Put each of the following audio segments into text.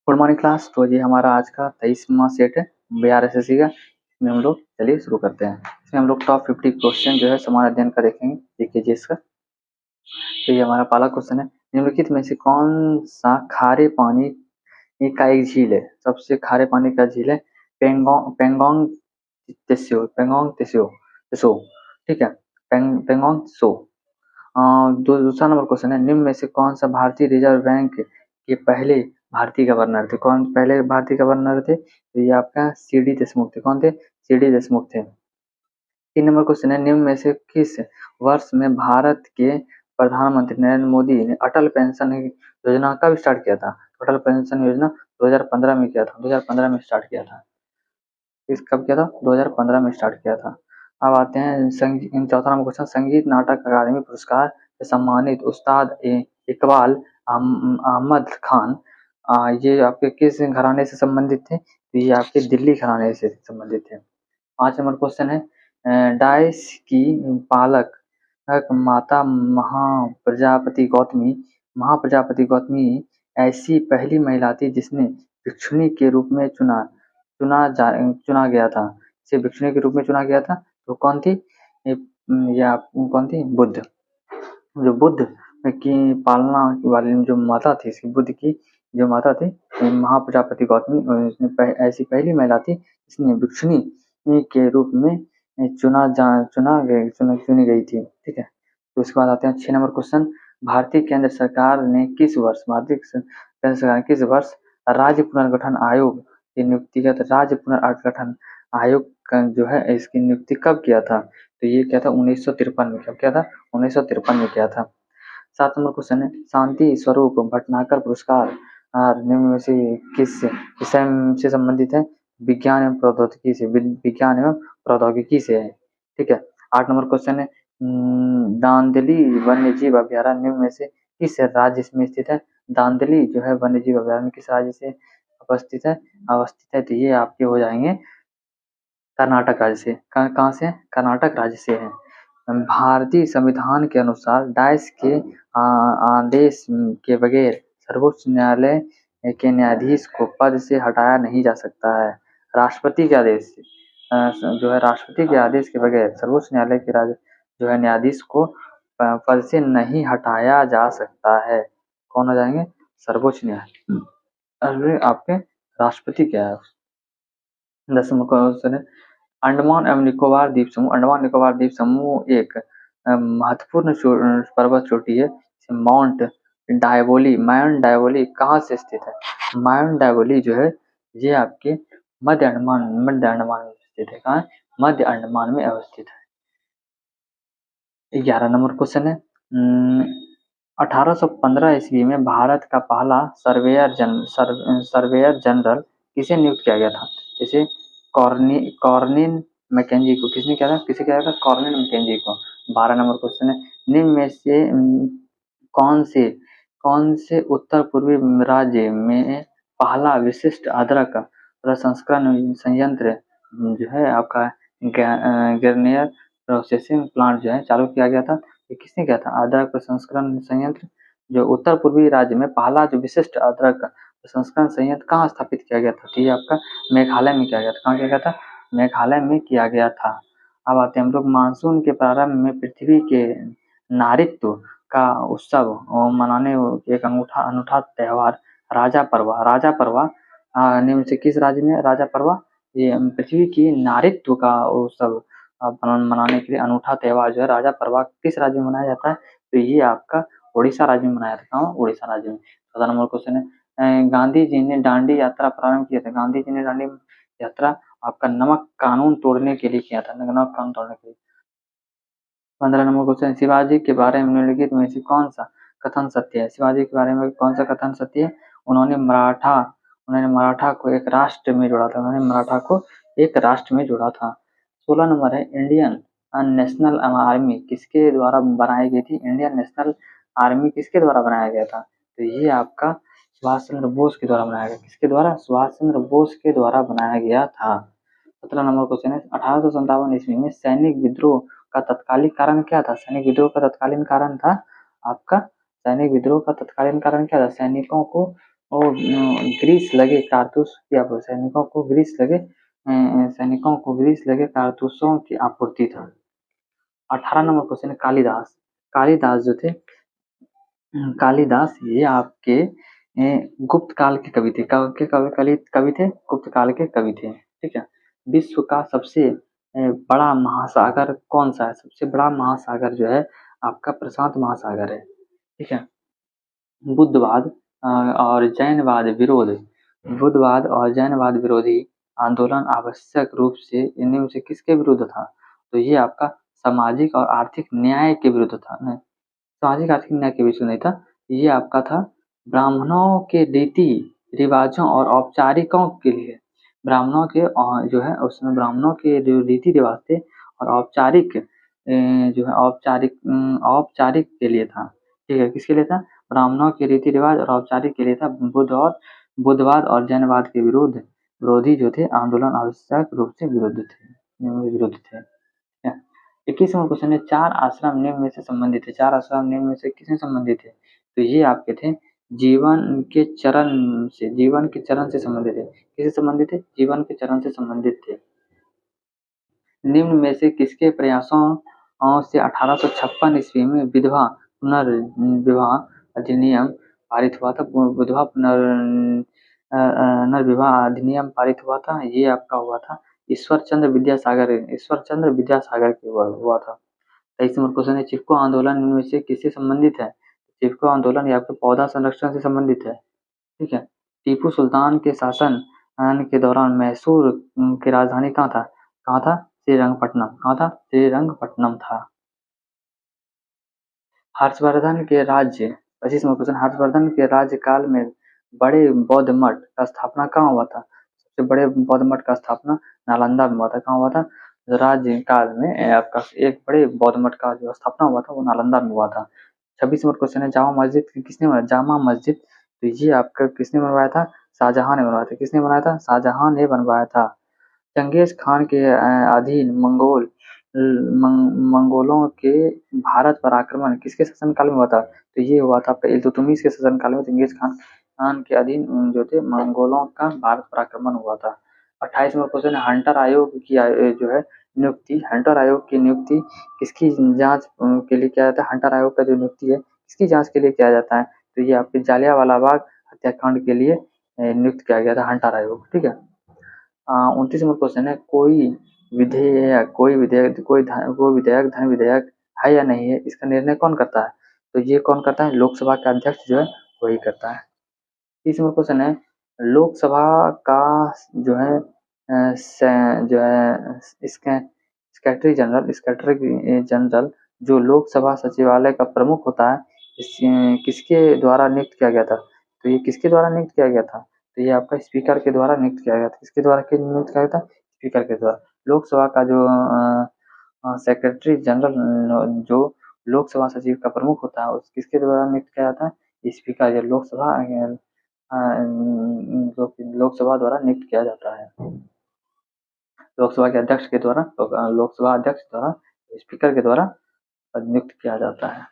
Good morning class. तो ये हमारा आज का 23वां सेट है BRSSC का। इसमें हम लोग चलिए शुरू करते हैं। इसमें हम लोग टॉप 50 क्वेश्चन जो है समान अध्ययन का देखेंगे। देखिए इसका, तो ये हमारा पहला क्वेश्चन है, निम्नलिखित में से कौन सा खारे पानी का एक झील है? सबसे खारे पानी का झील है पेंगोंग पेंगोंग पेंगोंग त्सो, ठीक है, पेंगोंग त्सो। दूसरा नंबर क्वेश्चन है, निम्न में से कौन सा भारतीय रिजर्व बैंक के पहले भारतीय गवर्नर थे? कौन पहले भारतीय गवर्नर थे? तो ये आपका CD देशमुख थे। कौन थे? CD देशमुख थे। 3 नंबर क्वेश्चन है, निम्न में से किस वर्ष में भारत के प्रधानमंत्री नरेंद्र मोदी ने अटल पेंशन योजना कब स्टार्ट किया था? अटल पेंशन योजना 2015 में किया था। 2015 में स्टार्ट किया था। इस कब किया था? 2015 में स्टार्ट किया था। अब आते हैं चौथा नंबर क्वेश्चन, संगीत नाटक अकादमी पुरस्कार से सम्मानित उस्ताद इकबाल अहमद खान ये आपके किस घराने से संबंधित थे? तो ये आपके दिल्ली घराने से संबंधित थे। 5 नंबर क्वेश्चन है, डाइस की पालक माता महाप्रजापति गौतमी ऐसी पहली महिला थी जिसने भिक्षुणी के रूप में चुना गया था। इसे भिक्षुणी के रूप में चुना गया था। तो कौन थी? कौन थी? बुद्ध। जो बुद्ध की पालना वाली जो माता थी, इसकी बुद्ध की जो माता थी महाप्रजापति गौतमी, ऐसी पहली महिला थी जिसने भिक्षुणी के रूप में चुनी गई थी। ठीक है, तो उसके बाद आते हैं 6 नंबर क्वेश्चन, भारतीय केंद्र सरकार ने किस वर्ष राज्य पुनर्गठन आयोग की नियुक्ति किया था? राज्य पुनर्गठन आयोग का जो है इसकी नियुक्ति कब किया था? तो ये क्या था? 1953 में। कब किया था? 1953 में किया था। 7 नंबर क्वेश्चन है, शांति स्वरूप भटनागर पुरस्कार निम्न में से किस विषय से संबंधित है? विज्ञान एवं प्रौद्योगिकी से है। ठीक है। 8 नंबर क्वेश्चन है, दांदली वन्य जीव अभ्यारण्य निम्न में से किस राज्य में स्थित है? दांदली जो है वन्य जीव अभ्यारण्य किस राज्य से अवस्थित है? तो ये आपके हो जाएंगे कर्नाटक राज्य से। कहाँ से? कर्नाटक राज्य से है। भारतीय संविधान के अनुसार डाइस के आदेश के बगैर सर्वोच्च न्यायालय के न्यायाधीश को पद से हटाया नहीं जा सकता है। राष्ट्रपति के आदेश से जो है, राष्ट्रपति के आदेश के बगैर सर्वोच्च न्यायालय के जो है न्यायाधीश को पद से नहीं हटाया जा सकता है। कौन हो जाएंगे? सर्वोच्च न्यायालय। अरे आपके राष्ट्रपति क्या है? 10 नंबर क्वेश्चन है, अंडमान एवं निकोबार द्वीप समूह एक महत्वपूर्ण पर्वत चोटी है। माउंट डायबोली कहाँ से स्थित है? माउंट डायबोली जो है ये आपके मध्य अंडमान में स्थित है। कहाँ? मध्य अंडमान में अवस्थित है। 11 नंबर क्वेश्चन है, 1815 ईस्वी में भारत का पहला सर्वेयर जनरल किसे नियुक्त किया गया था? जैसे कॉर्निन मैकेंजी को किसने किया था? कॉर्निन मैकेंजी को। 12 नंबर क्वेश्चन है, निम्न में से कौन से उत्तर पूर्वी राज्य में पहला विशिष्ट अदरक प्रसंस्करण संयंत्र जो है आपका गार्नियर प्रोसेसिंग प्लांट जो है चालू किया गया था? ये किसने किया था? अदरक प्रसंस्करण संयंत्र जो उत्तर पूर्वी राज्य में पहला जो विशिष्ट अदरक प्रसंस्करण संयंत्र कहाँ स्थापित किया गया था? तो ये आपका मेघालय में किया गया था। कहाँ किया गया था? मेघालय में किया गया था। अब आते हैं हम लोग मानसून के प्रारंभ में पृथ्वी के नारित्व का उत्सव मनाने एक अनूठा त्योहार राजा परवा निम्न से किस राज्य में? राजा परवा ये पृथ्वी की नारित्व का उत्सव मनाने के लिए अनूठा त्योहार जो है राजा परवा किस राज्य में मनाया जाता है? तो ये आपका उड़ीसा राज्य में मनाया जाता है। उड़ीसा राज्य में। 14 नंबर क्वेश्चन है, गांधी जी ने दांडी यात्रा प्रारंभ किया था। गांधी जी ने दांडी यात्रा आपका नमक कानून तोड़ने के लिए किया था। नमक कानून तोड़ने के लिए। 15 नंबर क्वेश्चन, शिवाजी के बारे में निम्नलिखित में से कौन सा कथन सत्य है? शिवाजी के बारे में कौन सा कथन सत्य है? उन्होंने मराठा को एक राष्ट्र में जोड़ा था। 16 नंबर है, इंडियन नेशनल आर्मी किसके द्वारा बनाई गई थी? इंडियन नेशनल आर्मी किसके द्वारा बनाया गया था? तो ये आपका सुभाष चंद्र बोस के द्वारा बनाया गया। किसके द्वारा? सुभाष चंद्र बोस के द्वारा बनाया गया था। 17 नंबर क्वेश्चन है, 1857 ईस्वी में सैनिक विद्रोह का तत्कालीन कारण क्या था? सैनिक विद्रोह का तत्कालीन कारण क्या था? सैनिकों को और ग्रीस लगे कारतूस की सैनिकों को ग्रीस लगे कारतूसों की आपूर्ति था। 18 नंबर क्वेश्चन है कालिदास। कालिदास जो थे कालिदास ये आपके गुप्त काल के कवि थे। कब के कवि थे? गुप्त काल के कवि थे। ठीक है। विश्व का सबसे बड़ा महासागर कौन सा है? सबसे बड़ा महासागर जो है आपका प्रशांत महासागर है। ठीक है। बुद्धवाद और जैनवाद विरोध बुद्धवाद और जैनवाद विरोधी आंदोलन आवश्यक रूप से इनमें से किसके विरुद्ध था? तो ये आपका सामाजिक और आर्थिक न्याय के विरुद्ध था। नहीं, सामाजिक आर्थिक न्याय के विरुद्ध नहीं था। ये आपका था ब्राह्मणों के रीति रिवाजों और औपचारिकों के लिए। ब्राह्मणों के जो है उसमें ब्राह्मणों के जो रीति रिवाज थे और औपचारिक जो है औपचारिक के लिए था। ठीक है, किसके लिए था? ब्राह्मणों के रीति रिवाज और औपचारिक के लिए था। बुद्धवाद और जैनवाद के विरोधी जो थे आंदोलन आवश्यक रूप से विरुद्ध थे। 21वां क्वेश्चन है चार आश्रम निम्न में से संबंधित है। चार आश्रम निम्न में से किससे संबंधित है? तो ये आपके थे जीवन के चरण से संबंधित है। किससे संबंधित है? जीवन के चरण से संबंधित थे। निम्न में से किसके प्रयासों से 1856 ईस्वी में विधवा पुनर्विवाह अधिनियम पारित हुआ था? विधवा पुनर्विवाह अधिनियम पारित हुआ था। ये आपका हुआ था ईश्वर चंद्र विद्यासागर के हुआ था। 23 नंबर क्वेश्चन है चिपको आंदोलन इनमें से किससे संबंधित है? चिपको आंदोलन ये आपके पौधा संरक्षण से संबंधित है। ठीक है। टीपू सुल्तान के शासन के दौरान मैसूर की राजधानी कहाँ था? श्रीरंगपट्टनम। कहाँ था? श्रीरंगपट्टनम था। हर्षवर्धन के राज्य 25वां क्वेश्चन हर्षवर्धन के राज्यकाल में बड़े बौद्ध मठ का स्थापना कहाँ हुआ था? सबसे बड़े बौद्ध मठ का स्थापना नालंदा में हुआ था। कहाँ हुआ था? राज्यकाल में आपका एक बड़े बौद्ध मठ का जो स्थापना हुआ था वो नालंदा में हुआ था। 26 नंबर क्वेश्चन है जामा मस्जिद किसने बनाया? जामा मस्जिद तो ये आपका किसने बनवाया था? शाहजहां ने बनवाया था। किसने बनाया था? शाहजहां ने बनवाया था। चंगेज खान के अधीन मंगोलों के भारत पर आक्रमण किसके शासनकाल में हुआ था? तो ये हुआ था आपका इल्तुतमिश के शासनकाल में। चंगेज खान के अधीन जो थे मंगोलों का भारत पर आक्रमण हुआ था। 28 नंबर क्वेश्चन है हंटर आयोग की जो है नियुक्ति हंटर आयोग की नियुक्ति किसकी जांच के लिए किया जाता है? हंटर आयोग का जो नियुक्ति है किसकी जांच के लिए किया जाता है? तो ये आपके जालियांवाला बाग हत्याकांड के लिए नियुक्त किया गया था हंटर आयोग। ठीक है। 29 नंबर क्वेश्चन है कोई विधेयक धन विधेयक है या नहीं है इसका निर्णय कौन करता है? तो ये कौन करता है? लोकसभा का अध्यक्ष जो है वही करता है। 30 नंबर क्वेश्चन है लोकसभा का जो है इसके सेक्रेटरी जनरल जो लोकसभा सचिवालय का प्रमुख होता है किसके द्वारा नियुक्त किया गया था? तो ये किसके द्वारा नियुक्त किया गया था? तो ये आपका स्पीकर के द्वारा नियुक्त किया गया था। किसके द्वारा नियुक्त किया गया था? स्पीकर के द्वारा। लोकसभा का जो सेक्रेटरी जनरल जो लोकसभा सचिव का प्रमुख होता है उस किसके द्वारा नियुक्त किया जाता है? स्पीकर या लोकसभा द्वारा नियुक्त किया जाता है। लोकसभा के अध्यक्ष के द्वारा लोकसभा अध्यक्ष द्वारा स्पीकर के द्वारा नियुक्त किया जाता है।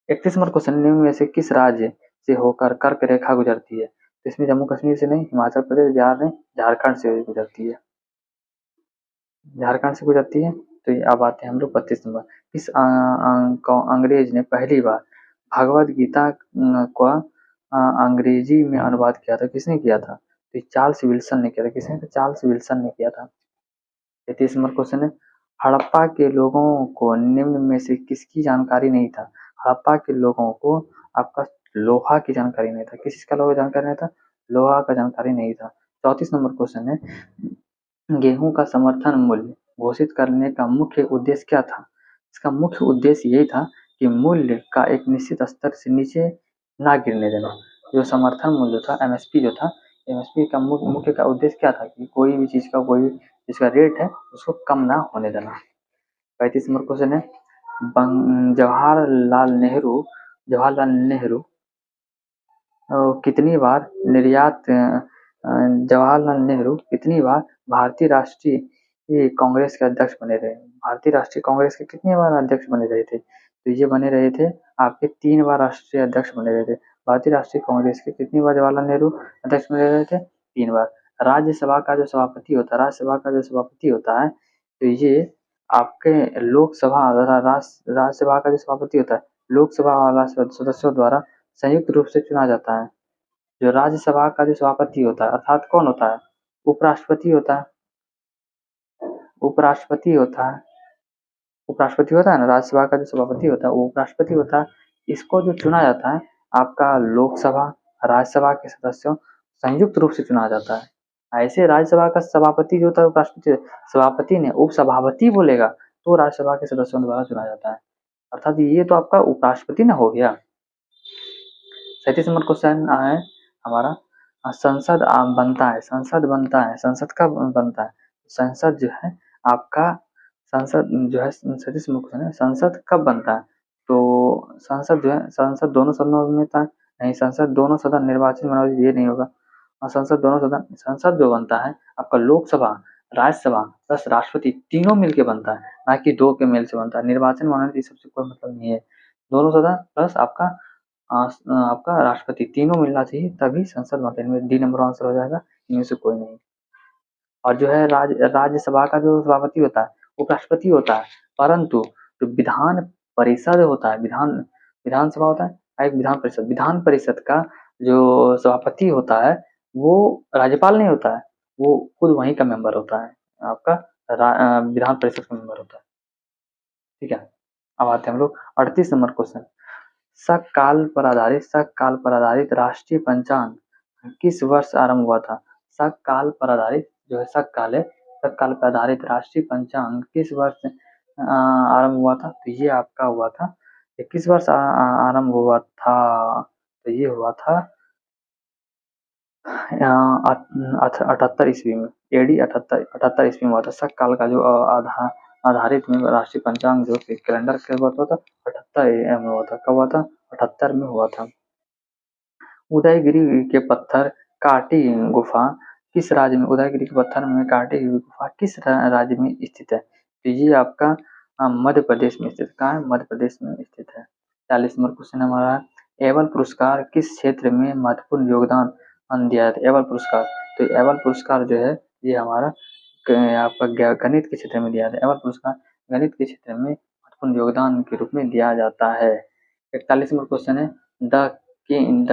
31 नंबर क्वेश्चन निम्न में से किस राज्य से होकर कर्क रेखा गुजरती है? तो इसमें जम्मू कश्मीर से नहीं, हिमाचल प्रदेश, बिहार नहीं, झारखंड से गुजरती है। झारखंड से गुजरती है। तो ये अब आते हैं हम लोग 32 नंबर। किस अंग्रेज ने पहली बार भगवद गीता का अंग्रेजी में अनुवाद किया था? किसने किया था? तो चार्ल्स विल्सन ने किया था। किसने? तो चार्ल्स विल्सन ने किया था। 33 नंबर क्वेश्चन है हड़प्पा के लोगों को निम्न में से किसकी जानकारी नहीं था? हड़प्पा के लोगों को आपका लोहा की जानकारी नहीं था। किस चीज का लोहा जानकारी नहीं था? लोहा का जानकारी नहीं था। 34 नंबर क्वेश्चन है गेहूं का समर्थन मूल्य घोषित करने का मुख्य उद्देश्य क्या था? इसका मुख्य उद्देश्य यही था कि मूल्य का एक निश्चित स्तर से नीचे ना गिरने देना। जो समर्थन मूल्य था एमएसपी जो था एमएसपी का मुख्य का उद्देश्य क्या था कि कोई भी चीज का जिसका रेट है उसको कम ना होने देना। 35 नंबर क्वेश्चन है जवाहरलाल नेहरू कितनी बार जवाहरलाल नेहरू कितनी बार भारतीय राष्ट्रीय कांग्रेस के अध्यक्ष बने रहे? भारतीय राष्ट्रीय कांग्रेस के कितनी बार अध्यक्ष बने रहे थे? तो ये बने रहे थे आपके 3 बार राष्ट्रीय अध्यक्ष बने रहे थे। भारतीय राष्ट्रीय कांग्रेस के कितनी बार जवाहरलाल नेहरू अध्यक्ष में रहे थे? 3 बार। राज्यसभा का जो सभापति होता है, तो ये आपके लोकसभा राज्यसभा का जो सभापति होता है, लोकसभा और राज्यसभा सदस्यों द्वारा संयुक्त रूप से चुना जाता है। जो राज्यसभा का जो सभापति होता है अर्थात कौन होता है? उपराष्ट्रपति होता है। उपराष्ट्रपति होता है ना, राज्यसभा का जो सभापति होता है वो उपराष्ट्रपति होता है। इसको जो चुना जाता है आपका लोकसभा राज्यसभा के सदस्यों संयुक्त रूप से चुना जाता है। ऐसे राज्यसभा का सभापति जो होता है उपराष्ट्रपति, सभापति ने उपसभापति बोलेगा तो राज्यसभा के सदस्यों द्वारा चुना जाता है। अर्थात ये तो आपका उपराष्ट्रपति ना हो गया। 37 नंबर क्वेश्चन है हमारा, संसद बनता है, संसद कब बनता है? संसद जो है आपका, संसद जो है 37 नंबर क्वेश्चन है, संसद कब बनता है? तो संसद जो है, संसद दोनों सदनों में था नहीं, संसद दोनों सदन निर्वाचन ये नहीं होगा। और संसद जो बनता है आपका लोकसभा राज्यसभा प्लस राष्ट्रपति तीनों मिलके बनता है, ना कि 2 के मेल से बनता है। निर्वाचन बनाने की सबसे कोई मतलब नहीं है। दोनों सदन प्लस आपका राष्ट्रपति तीनों मिलना चाहिए तभी संसद बनता है। इनमें डी नंबर आंसर हो जाएगा, इनमें से कोई नहीं। और जो है राज्यसभा का जो सभापति होता है उपराष्ट्रपति होता है, परंतु जो विधान परिषद होता है, विधानसभा होता है, एक विधान परिषद का जो सभापति होता है वो राज्यपाल नहीं होता है, वो खुद वहीं का मेंबर होता है, आपका विधान परिषद का मेंबर होता है। ठीक है, अब आते हैं हम लोग 38 नंबर क्वेश्चन। शक काल पर आधारित राष्ट्रीय पंचांग किस वर्ष आरंभ हुआ था? शक काल पर आधारित जो है शक काल पर आधारित राष्ट्रीय पंचांग किस वर्ष आरंभ हुआ था? तो ये आपका हुआ था, ये किस वर्ष आरंभ हुआ था? तो ये हुआ था 78 ईस्वी में, एडी 78 ईस्वी में हुआ था। शक काल का जो आधारित में राष्ट्रीय पंचांग जो कैलेंडर के हुआ था 78 में हुआ था। कब हुआ था? 78 में हुआ था। उदयगिरि के पत्थर काटी गुफा किस राज्य में? उदयगिरि के पत्थर में काटी हुई गुफा किस राज्य में स्थित है? तो ये आपका मध्य प्रदेश में स्थित है। कहाँ है? मध्य प्रदेश में स्थित है। 40 नंबर क्वेश्चन हमारा, एबल पुरस्कार किस क्षेत्र में महत्वपूर्ण योगदान दिया है? एबल पुरस्कार, तो एबल पुरस्कार जो है ये हमारा आपका गणित के क्षेत्र में दिया जाता है। एबल पुरस्कार गणित के क्षेत्र में महत्वपूर्ण योगदान के रूप में दिया जाता है। 41 नंबर क्वेश्चन है, द किंग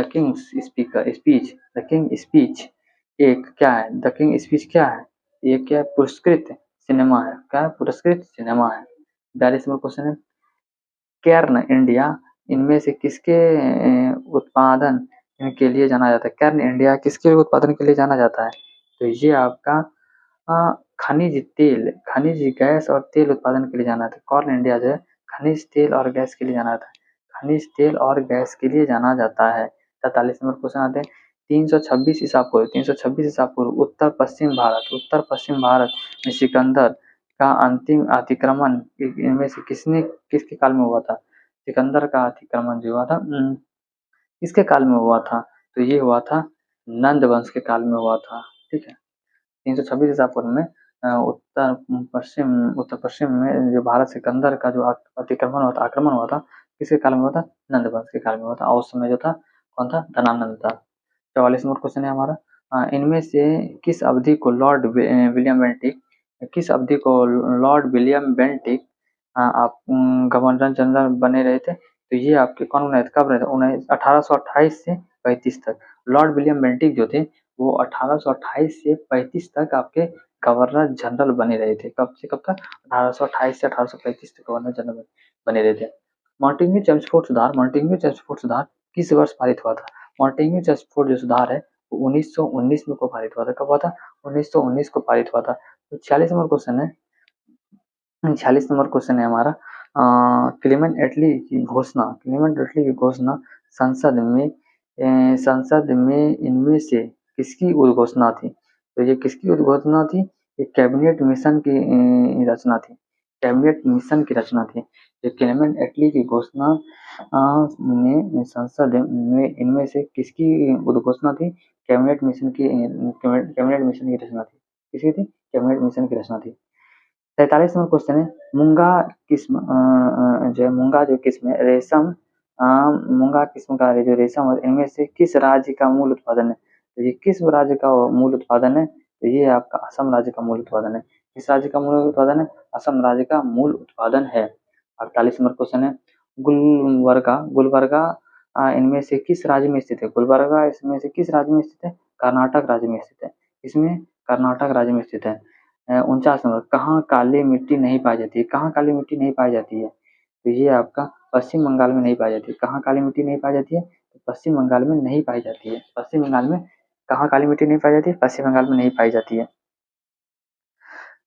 स्पीच एक क्या है? द किंग स्पीच क्या है? ये क्या है? पुरस्कृत सिनेमा है। क्या है? पुरस्कृत सिनेमा है। 42 नंबर क्वेश्चन है, कैर्न इंडिया इनमें से किसके उत्पादन के लिए जाना जाता है? कैर्न इंडिया किसके उत्पादन के लिए जाना जाता है? तो ये आपका खनिज गैस और तेल उत्पादन के लिए जाना जाता है। कॉर्न इंडिया जो है खनिज तेल और गैस के लिए जाना जाता है, खनिज तेल और गैस के लिए जाना जाता है। 43 नंबर क्वेश्चन आते हैं, 326 ईसा पूर्व उत्तर पश्चिम भारत में सिकंदर का अंतिम अतिक्रमण इनमें से किसके काल में हुआ था? सिकंदर का अतिक्रमण जो हुआ था किसके काल में हुआ था? तो ये हुआ था नंद वंश के काल में हुआ था। ठीक है, 326 ईसा पूर्व में उत्तर पश्चिम में जो भारत सिकंदर का जो आक्रमण हुआ था किसके काल में हुआ था? नंद वंश के काल में हुआ था। और उस समय जो था कौन था? धनानंद था। 44 नंबर क्वेश्चन है हमारा, इनमें से किस अवधि को लॉर्ड विलियम बेंटिक आप गवर्नर जनरल बने रहे थे? तो ये आपके कौन बने थे? कब रहे थे? 1828 से 35 तक। लॉर्ड विलियम बेंटिक जो थे वो 1828 से 35 तक आपके गवर्नर जनरल बने रहे थे। कब से कब तक? 1828 से 1835 तक गवर्नर जनरल बने रहे थे। मॉन्टेग्यू चेम्सफोर्ड सुधार किस वर्ष पारित हुआ था? मॉन्टेग्यू चेम्सफोर्ड जो सुधार है वो 1919 में को पारित हुआ था। कब हुआ था? 1919 को पारित हुआ था। तो 46 नंबर क्वेश्चन है, 46 नंबर क्वेश्चन है हमारा, क्लेमेंट एटली की घोषणा संसद में इनमें से किसकी उद्घोषणा थी? तो ये किसकी उद्घोषणा थी? ये कैबिनेट मिशन की रचना थी। ये क्लेमेंट एटली की घोषणा में संसद में इनमें से किसकी उद्घोषणा थी? कैबिनेट मिशन की रचना थी। किसकी थी? कैबिनेट मिशन की रचना थी। 43 नंबर क्वेश्चन है, मूंगा जो किस्म है रेशम मूंगा किस्म का जो रेशम है इनमें से किस राज्य का मूल उत्पादन है? तो ये किस राज्य का मूल उत्पादन है? तो ये आपका असम राज्य का मूल उत्पादन है। किस राज्य का मूल उत्पादन है? असम राज्य का मूल उत्पादन है। 48 नंबर क्वेश्चन है, गुलबर्गा गुलबर्गा इनमें से किस राज्य में स्थित है? गुलबर्गा इसमें से किस राज्य में स्थित है? कर्नाटक राज्य में स्थित है। इसमें कर्नाटक राज्य में स्थित है। 49 नंबर, कहाँ काली मिट्टी नहीं पाई जाती है? कहाँ काली मिट्टी नहीं पाई जाती है? तो ये आपका पश्चिम बंगाल में नहीं पाई जाती है। कहाँ काली मिट्टी नहीं पाई जाती है? तो पश्चिम बंगाल में नहीं पाई जाती है। पश्चिम बंगाल में कहाँ काली मिट्टी नहीं पाई जाती है? पश्चिम बंगाल में नहीं पाई जाती है।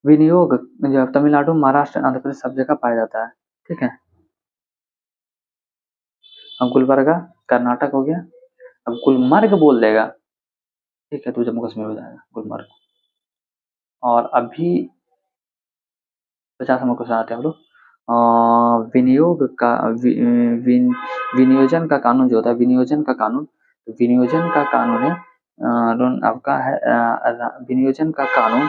विनियोग जो तमिलनाडु, महाराष्ट्र, आंध्र प्रदेश सब जगह पाया जाता है। ठीक है। अब गुलबर्गा कर्नाटक हो गया। अब गुलमर्ग बोल देगा, ठीक है, तो जम्मू कश्मीर हो जाएगा गुलमर्ग। और अभी 50 नंबर क्वेश्चन आते हैं हम लोग। विनियोग का विनियोजन का कानून जो होता है, विनियोजन का कानून, तो विनियोजन का कानून है आपका है विनियोजन का कानून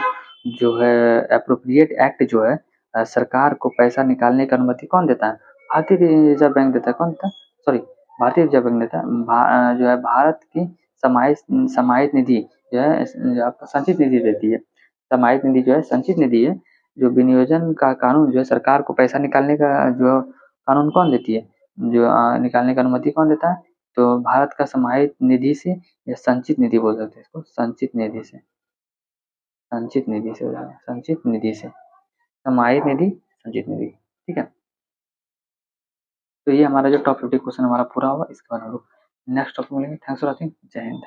जो है अप्रोप्रिएट एक्ट जो है सरकार को पैसा निकालने की अनुमति कौन देता है? भारतीय रिजर्व बैंक देता है। कौन देता है? सॉरी, भारतीय रिजर्व बैंक देता है। जो है भारत की समाहित समाहित निधि जो है जो आपका संचित निधि देती है। समाहित निधि जो है संचित निधि है। जो विनियोजन का कानून जो है सरकार को पैसा निकालने का जो कानून कौन देती है? जो निकालने का अनुमति कौन देता है? तो भारत का समाहित निधि से या संचित निधि बोल सकते हैं इसको, संचित निधि से, संचित निधि से हो जाएगा, संचित निधि से, समाहित निधि, संचित निधि। ठीक है। तो ये हमारा जो टॉप 50 क्वेश्चन हमारा पूरा हुआ। इसके बाद हम लोग नेक्स्ट टॉपिक मिलेंगे। Thanks for watching. जय हिंद।